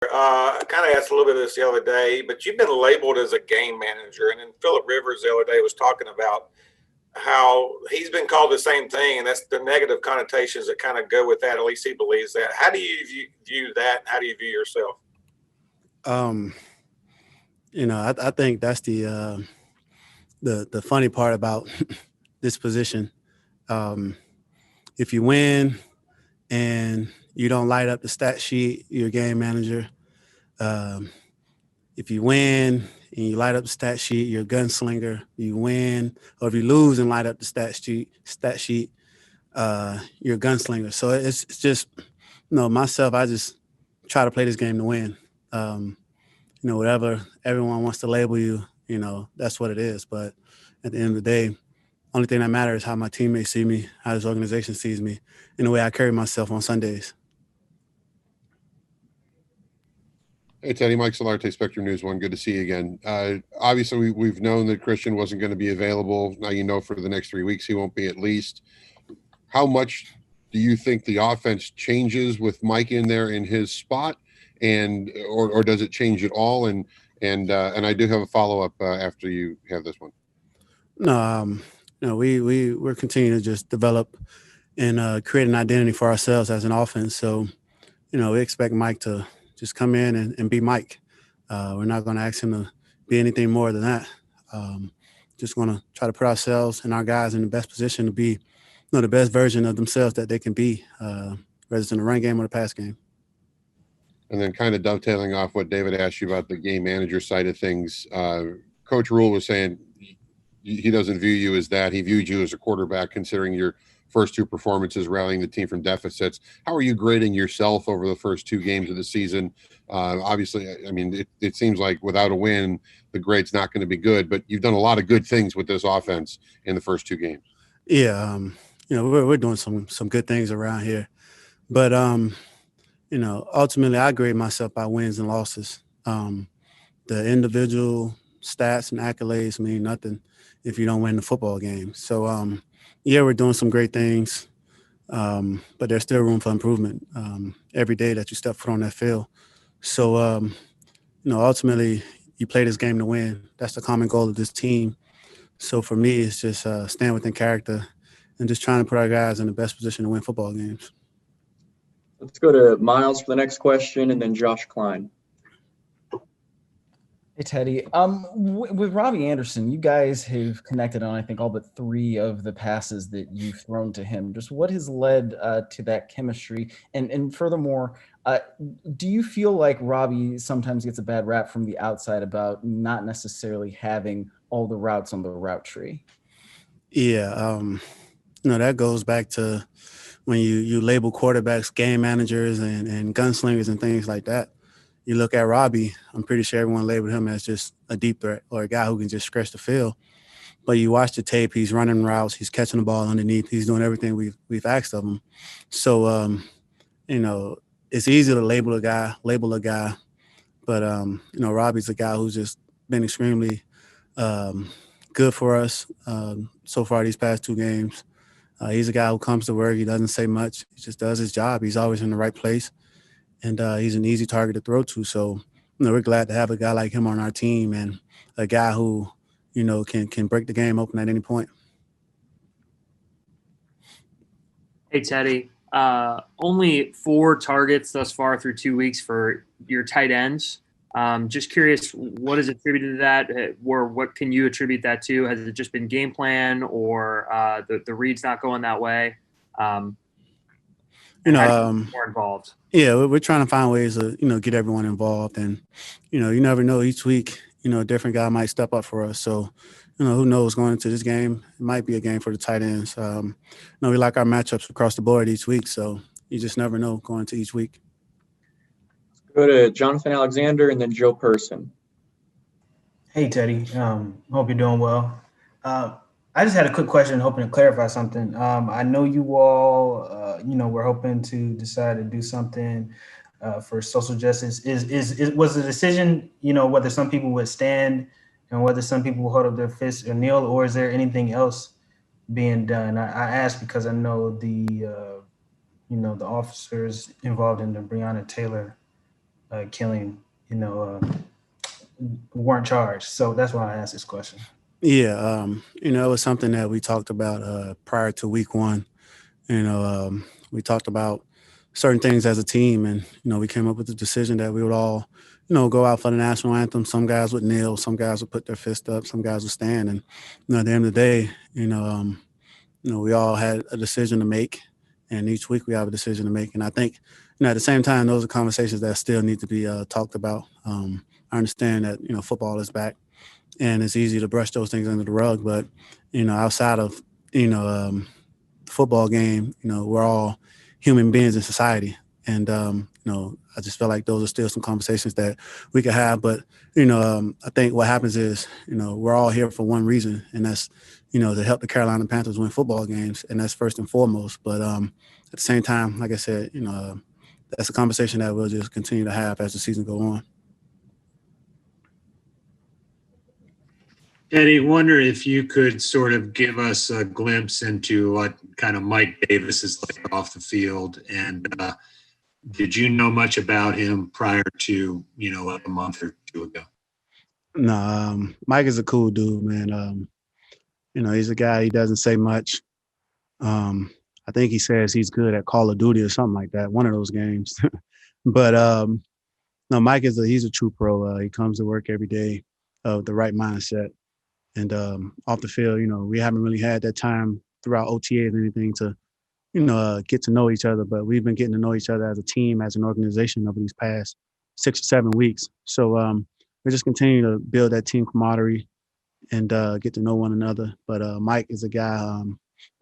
I kind of asked a little bit of this the other day, but you've been labeled as a game manager. And then Philip Rivers the other day was talking about how he's been called the same thing, and that's the negative connotations that kind of go with that. At least he believes that. How do you view that? How do you view yourself? Um, I think that's the funny part about this position. Um, if you win and you don't light up the stat sheet, you're a game manager. Um, if you win and you light up the stat sheet, you're a gunslinger. You win, or if you lose and light up the stat sheet, you're a gunslinger. So it's just, myself. I just try to play this game to win. Um, whatever everyone wants to label you, that's what it is. But at the end of the day, only thing that matters is how my teammates see me, how this organization sees me, and the way I carry myself on Sundays. Hey, Teddy, Mike Solarte, Spectrum News One. Good to see you again. Obviously, we've known that Christian wasn't going to be available. Now you know for the next 3 weeks he won't be at least. How much do you think the offense changes with Mike in there in his spot, and or does it change at all? And I do have a follow up after you have this one. No, we're continuing to just develop and create an identity for ourselves as an offense. So, we expect Mike to just come in and be Mike. We're not going to ask him to be anything more than that. Just going to try to put ourselves and our guys in the best position to be, the best version of themselves that they can be, whether it's in the run game or the pass game. And then kind of dovetailing off what David asked you about the game manager side of things, Coach Rule was saying he doesn't view you as that. He viewed you as a quarterback, considering your first two performances rallying the team from deficits. How are you grading yourself over the first two games of the season? Obviously, I mean, it seems like without a win, the grade's not going to be good, but you've done a lot of good things with this offense in the first two games. Yeah, we're doing some good things around here, but ultimately I grade myself by wins and losses. The individual stats and accolades mean nothing if you don't win the football game. So yeah, we're doing some great things, but there's still room for improvement every day that you step foot on that field. So ultimately you play this game to win. That's the common goal of this team. So for me, it's just stand within character and just trying to put our guys in the best position to win football games. Let's go to Miles for the next question, and then Josh Klein. Hey, Teddy. With Robbie Anderson, you guys have connected on, I think, all but 3 of the passes that you've thrown to him. Just what has led to that chemistry? And furthermore, do you feel like Robbie sometimes gets a bad rap from the outside about not necessarily having all the routes on the route tree? Yeah, that goes back to when you label quarterbacks game managers and gunslingers and things like that. You look at Robbie, I'm pretty sure everyone labeled him as just a deep threat or a guy who can just stretch the field. But you watch the tape, he's running routes, he's catching the ball underneath, he's doing everything we've asked of him. So, it's easy to label a guy, but, Robbie's a guy who's just been extremely good for us so far these past 2 games. He's a guy who comes to work. He doesn't say much. He just does his job. He's always in the right place. And he's an easy target to throw to. So, we're glad to have a guy like him on our team and a guy who, can break the game open at any point. Hey, Teddy. Only 4 targets thus far through 2 weeks for your tight ends. Just curious, what is attributed to that? Or what can you attribute that to? Has it just been game plan or the reads not going that way? More involved. Yeah, we're trying to find ways to, get everyone involved. And, you never know, each week, a different guy might step up for us. So, who knows going into this game, it might be a game for the tight ends. We like our matchups across the board each week. So you just never know going into each week. Go to Jonathan Alexander and then Joe Person. Hey, Teddy. Hope you're doing well. I just had a quick question, hoping to clarify something. I know you all, we're hoping to decide to do something for social justice. Was the decision, whether some people would stand and whether some people will hold up their fists or kneel, or is there anything else being done? I asked because I know the officers involved in the Breonna Taylor killing, weren't charged. So that's why I asked this question. Yeah, it was something that we talked about prior to week one. We talked about certain things as a team, and we came up with the decision that we would all, go out for the national anthem. Some guys would kneel, some guys would put their fist up, some guys would stand, and at the end of the day, we all had a decision to make, and each week we have a decision to make. And I think, at the same time, those are conversations that still need to be talked about. I understand that football is back, and it's easy to brush those things under the rug, but outside of the football game, we're all human beings in society, and I just feel like those are still some conversations that we could have. But I think what happens is we're all here for one reason, and that's to help the Carolina Panthers win football games, and that's first and foremost. But at the same time, like I said, that's a conversation that we'll just continue to have as the season go on. Eddie, wonder if you could sort of give us a glimpse into what kind of Mike Davis is like off the field. And did you know much about him prior to, a month or two ago? No, Mike is a cool dude, man. He's a guy, he doesn't say much. I think he says he's good at Call of Duty or something like that, one of those games. But no, Mike he's a true pro. He comes to work every day of the right mindset. And off the field, we haven't really had that time throughout OTAs or anything to, get to know each other. But we've been getting to know each other as a team, as an organization over these past 6 or 7 weeks. So we're just continuing to build that team camaraderie and get to know one another. But Mike is a guy,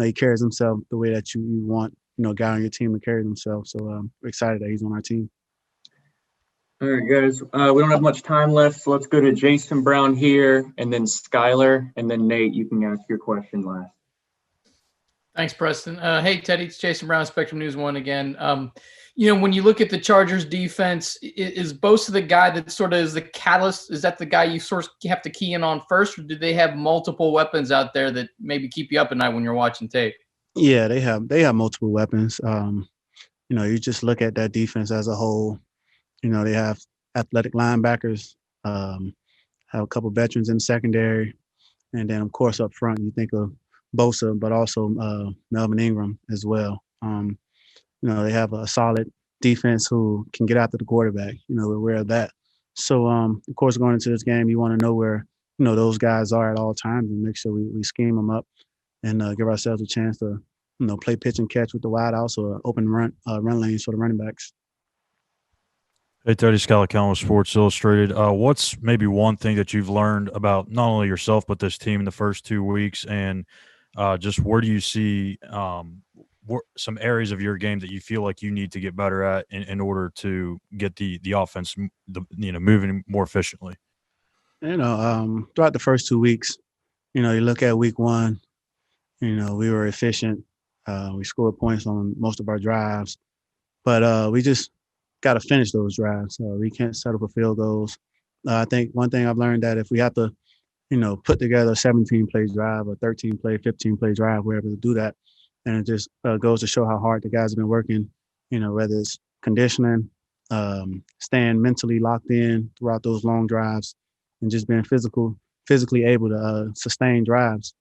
he carries himself the way that you want, a guy on your team to carry himself. So we're excited that he's on our team. All right, guys, we don't have much time left, so let's go to Jason Brown here, and then Skylar, and then Nate, you can ask your question last. Thanks, Preston. Hey, Teddy, it's Jason Brown, Spectrum News 1 again. When you look at the Chargers defense, is Bosa the guy that sort of is the catalyst? Is that the guy you sort of have to key in on first, or do they have multiple weapons out there that maybe keep you up at night when you're watching tape? Yeah, they have multiple weapons. You just look at that defense as a whole. They have athletic linebackers, have a couple veterans in the secondary, and then, of course, up front, you think of Bosa, but also Melvin Ingram as well. They have a solid defense who can get after the quarterback. We're aware of that. So, of course, going into this game, you want to know where, those guys are at all times and make sure we scheme them up and give ourselves a chance to, play pitch and catch with the wideouts or open run lanes for the running backs. Hey, Teddy, Scott Callen with Sports Illustrated. What's maybe one thing that you've learned about not only yourself but this team in the first 2 weeks, and just where do you see some areas of your game that you feel like you need to get better at in order to get the offense moving more efficiently? Throughout the first 2 weeks, you look at week one, we were efficient. We scored points on most of our drives, but we just got to finish those drives. We can't settle for field goals. I think one thing I've learned that if we have to, put together a 17-play drive, a 13-play, 15-play drive, we're able to do that. And it just goes to show how hard the guys have been working, whether it's conditioning, staying mentally locked in throughout those long drives, and just being physically able to sustain drives.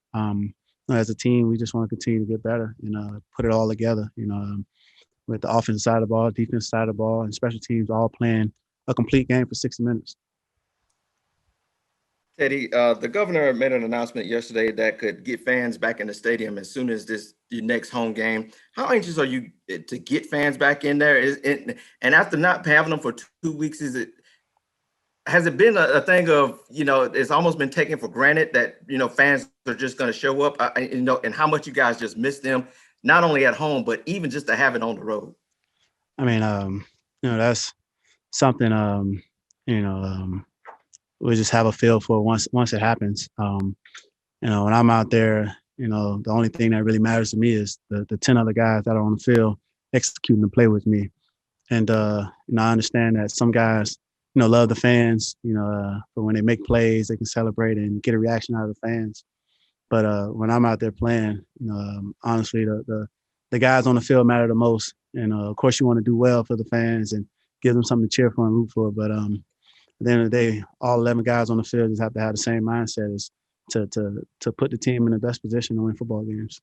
As a team, we just want to continue to get better and put it all together, with the offensive side of the ball, defense side of the ball, and special teams all playing a complete game for 60 minutes. Teddy, the governor made an announcement yesterday that could get fans back in the stadium as soon as your next home game. How anxious are you to get fans back in there? And after not having them for 2 weeks, has it been a thing of, it's almost been taken for granted that, fans are just going to show up, and how much you guys just miss them, not only at home, but even just to have it on the road? I mean, that's something, we just have a feel for once it happens. When I'm out there, the only thing that really matters to me is the 10 other guys that are on the field executing the play with me. And, I understand that some guys, love the fans, but when they make plays, they can celebrate and get a reaction out of the fans. But when I'm out there playing, honestly, the guys on the field matter the most. And, of course, you want to do well for the fans and gives them something to cheer for and root for. But at the end of the day, all 11 guys on the field just have to have the same mindset as to put the team in the best position to win football games.